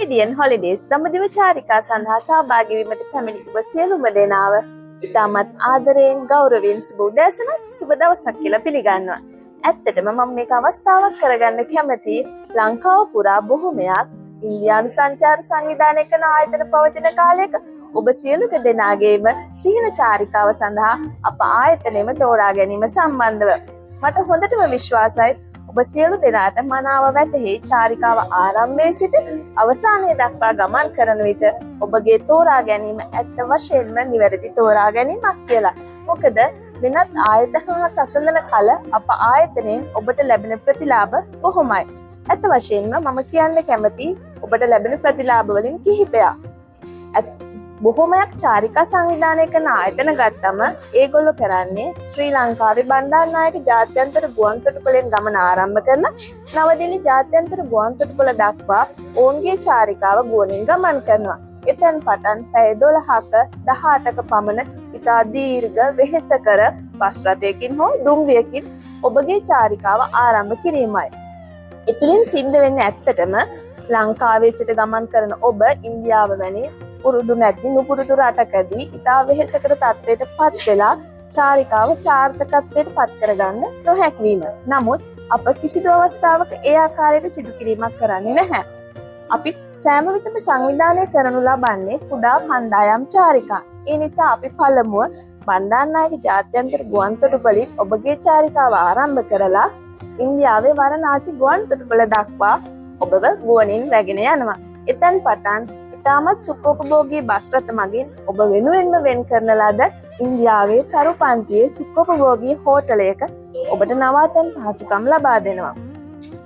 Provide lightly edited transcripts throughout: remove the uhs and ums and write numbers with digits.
Canadian Holidays දඹදිව චාරිකා සඳහා සහභාගී වීමට පැමිණි ඔබ සියලුම දෙනාව ඉතාමත් ආදරයෙන් ගෞරවයෙන් සුබ උදෑසනක් සුබ දවසක් කියලා පිළිගන්නවා. ඇත්තටම මම මේක අවස්ථාවක් කරගන්න කැමතියි. ලංකාව පුරා බොහොමයක් ඉන්දියානු සංචාර සංවිධානය කරන ආයතන පවතින කාලයක ඔබ සියලු දෙනාගේම සිහින චාරිකාව සඳහා අප ආයතනයේම තෝරා ගැනීම සම්බන්ධව මට හොඳටම විශ්වාසයි. ඔබ සියලු දෙනාට මනාව වැටහි චාරිකාව ආරම්භයේ සිට අවසානයේ දක්වා ගමන් කරන විට ඔබගේ තෝරා ගැනීම ඇත්ත වශයෙන්ම නිවැරදි තෝරා ගැනීමක් කියලා. මොකද වෙනත් ආයතන හා සසඳන කල අප ආයතනයෙන් ඔබට ලැබෙන ප්‍රතිලාභ බොහොමයි. ඇත්ත වශයෙන්ම මම කියන්න කැමති ඔබට ලැබෙන ප්‍රතිලාභ වලින් කිහිපයක්. බොහොමයක් චාරිකා සංවිධානය කරන ආයතන ගත්තම ඒගොල්ලෝ කරන්නේ ශ්‍රී ලංකාවේ බණ්ඩාරනායක ජාත්‍යන්තර ගුවන්තොටුපළෙන් ගමන ආරම්භ කරලා නවදිල්ලි ජාත්‍යන්තර ගුවන්තොටුපළ දක්වා ඔවුන්ගේ චාරිකාව ගුවනින් ගමන් කරනවා. එතෙන් පටන් පැය 12ක 18ක පමණ ඉතා දීර්ඝ වෙහෙසකර බස් රථයකින් හෝ දුම්රියකින් ඔබගේ චාරිකාව ආරම්භ කිරීමයි. එතුලින් සිද්ධ වෙන්නේ ඇත්තටම ලංකාවේ සිට ගමන් කරන ඔබ ඉන්දියාව වැනි පුරුදු නැති නුපුරුදු රටකදී ඉතා වෙහෙසකර තත්ත්වයට පත් වෙලා චාරිකාව සාර්ථකත්වයට පත් කරගන්න නොහැකි වීම. නමුත් අප කිසිදු අවස්ථාවක ඒ ආකාරයට සිදු කිරීමක් කරන්නේ නැහැ. අපි සෑම විටම සංවිධානය කරනු ලබන්නේ කුඩා කණ්ඩායම් චාරිකා. ඒ නිසා අපි පළමුව බණ්ඩාරනායක ජාත්‍යන්තර ගුවන්තොටුපළින් ඔබගේ චාරිකාව ආරම්භ කරලා ඉන්දියාවේ වාරණාසි ගුවන්තොටුපළ දක්වා ඔබව ගුවනින් රැගෙන යනවා. එතෙන් පටන් ඉතාමත් සුඛෝපභෝගී බස් රථ මගින් ඔබ වෙනුවෙන්ම වෙන් කරන ලද ඉන්දියාවේ තරු පන්තියේ සුඛෝපභෝගී හෝටලයක ඔබට නවාතැන් පහසුකම් ලබා දෙනවා.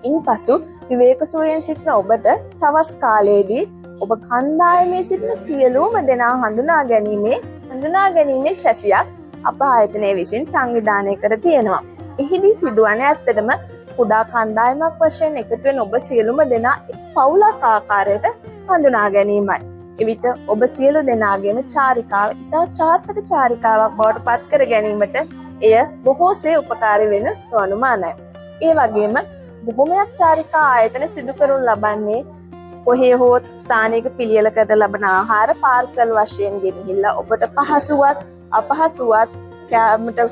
ඉන්පසු විවේක සුවයෙන් සිටින ඔබට සවස් කාලයේදී ඔබ කණ්ඩායමේ සිටින සියලුම දෙනා හඳුනා ගැනීමේ සැසියක් අප ආයතනයේ විසින් සංවිධානය කර තියෙනවා. එහිදී සිදුවන්නේ ඇත්තටම කුඩා කණ්ඩායමක් වශයෙන් එකතු වෙන ඔබ සියලුම දෙනා එක් පවුලක් ආකාරයට හඳුනා ගැනීමයි. එවිට ඔබ සියලු දෙනාගේම චාරිකාව ඉතා සාර්ථක චාරිකාවක් බවට පත් කර ගැනීමට එය බොහෝසේ උපකාරී වෙන අනුමානයි. ඒ වගේම බොහොමයක් චාරිකා ආයතන සිදු කරනු ලබන්නේ කොහේ හෝ ස්ථානික පිළියෙලකට ලබන ආහාර පාර්සල් වශයෙන් ගෙනහිල්ලා ඔබට පහසුවත් අපහසුවත් කැමට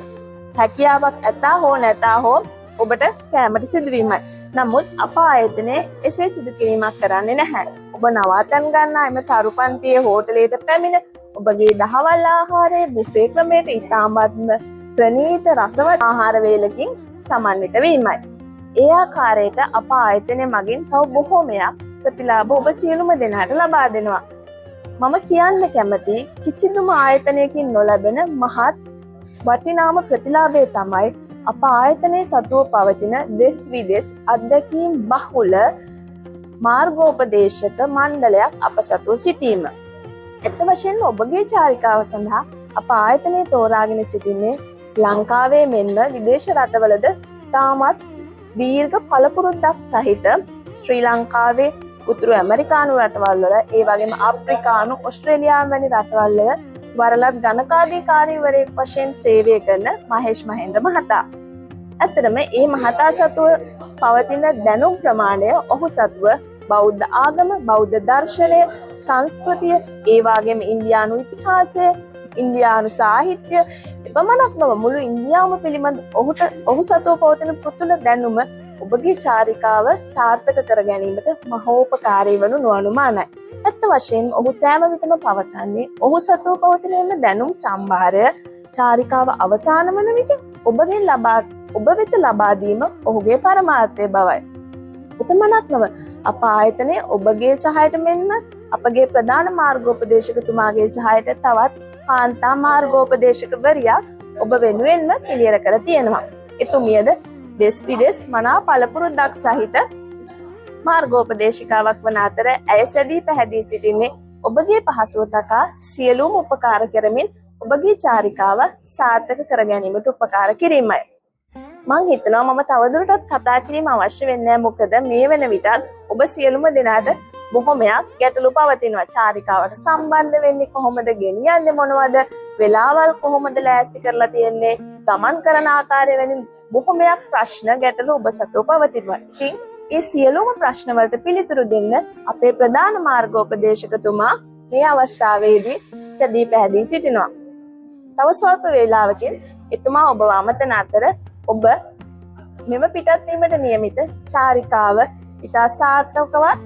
හැකියාවක් ඇතා හෝ නැතා හෝ ඔබට කැමට සිදුවීමයි. නමුත් අප ආයතනයේ එසේ සිදු කිරීමක් කරන්නේ නැහැ. ඔබ නවාතැන් ගන්නා එම තරු පන්තියේ හෝටලයට පැමිණ ඔබගේ දහවල් ආහාරයේ බුෆේ ක්‍රමයට ඉතාමත්ම ප්‍රණීත රසවත් ආහාර වේලකින් සමන්විත වීමයි. ඒ ආකාරයට අප ආයතනය මගින් තව බොහෝමයක් ප්‍රතිලාභ ඔබ සියලුම දෙනාට ලබා දෙනවා. මම කියන්න කැමති කිසිදුම ආයතනයකින් නොලැබෙන මහත් වටිනාම ප්‍රතිලාභය තමයි අප ආයතනයේ සතුව පවතින දෙස් විදෙස් අත්දැකීම් බහුල මාර්ගෝපදේශක මණ්ඩලයක් අප සතුව සිටීම. ඇත්ත වශයෙන්ම ඔබගේ චාරිකාව සඳහා අප ආයතනයේ තෝරාගෙන සිටින්නේ ලංකාවේ මෙන්ම විදේශ රටවලද තාමත් දීර්ඝ පළපුරුද්දක් සහිත ශ්‍රී ලංකාවේ උතුරු ඇමරිකානු රටවල් වල ඒ වගේම අප්‍රිකානු ඕස්ට්‍රේලියානු වැනි රටවල් වල වරලත් ගණකාධිකාරීවරයෙක් වශයෙන් සේවය කරන මහේෂ් මහේන්ද්‍ර මහතා. ඇත්තටම මේ මහතා සතුව පවතින දැනුම් ප්‍රමාණය ඔහු සතුව බෞද්ධ ආගම, බෞද්ධ දර්ශනය, සංස්කෘතිය, ඒ වගේම ඉන්දියානු ඉතිහාසය, ඉන්දියානු සාහිත්‍ය එපමණක් නොව මුළු ඉන්දියාවම පිළිබඳ ඔහු සතුව පවතින පුතුල දැනුම ඔබගේ චාරිකාව සාර්ථක කර ගැනීමට මහෝපකාරී වනු නොඅනුමානයි. ඇත්ත වශයෙන් ඔහු සෑම විටම පවසන්නේ ඔහු සතුව පවතින එම දැනුම් සම්භාරය චාරිකාව අවසාන වන විට ඔබ වෙත ලබා දීම ඔහුගේ පරමාර්ථය බවයි. එපමණක් නොව අප ආයතනයේ ඔබගේ සහායට මෙන්ම අපගේ ප්‍රධාන මාර්ගෝපදේශකතුමාගේ සහායට තවත් කාන්තා මාර්ගෝපදේශකවරියක් ඔබ වෙනුවෙන්ම පිළියෙල කර තියෙනවා. එතුමියද දෙස් විදෙස් මනා පළපුරුද්දක් සහිත මාර්ගෝපදේශිකාවක් වන අතර ඇය සැදී පැහැදී සිටින්නේ ඔබගේ පහසුව තකා සියලුම උපකාර කරමින් ඔබගේ චාරිකාව සාර්ථක කර ගැනීමට උපකාර කිරීමයි. මං හිතනවා මම තවදුරටත් කතා කිරීම අවශ්‍ය වෙන්නේ නැහැ. මොකද මේ වෙන විටත් ඔබ සියලුම දෙනාට බොහොමයක් ගැටලු පවතිනවා. චාරිකාවට සම්බන්ධ වෙන්නේ කොහොමද, ගෙනියන්නේ මොනවද, වෙලාවල් කොහොමද ලෑස්ති කරලා තියෙන්නේ, ගමන් කරන ආකාරය වැනි බොහොමයක් ප්‍රශ්න ගැටලු ඔබ සතුව පවතිනවා. ඉතින් ඒ සියලුම ප්‍රශ්න වලට පිළිතුරු දෙන්න අපේ ප්‍රධාන මාර්ගෝපදේශකතුමා මේ අවස්ථාවේදී සැදී පැහැදී සිටිනවා. තව ස්වල්ප වේලාවකින් එතුමා ඔබව අමතන අතර ඔබ මෙම පිටත් වීමට නියමිත චාරිකාව ඉතා සාර්ථකවත්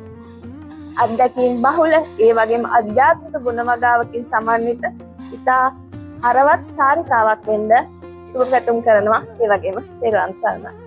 අත්දැකීම් බහුල ඒ වගේම අධ්‍යාත්මික ගුණ වගාවකින් සමන්විත ඉතා හරවත් චාරිකාවක් වෙන්න සුබ පැතුම් කරනවා. ඒ වගේම තෙරුවන් සරණයි.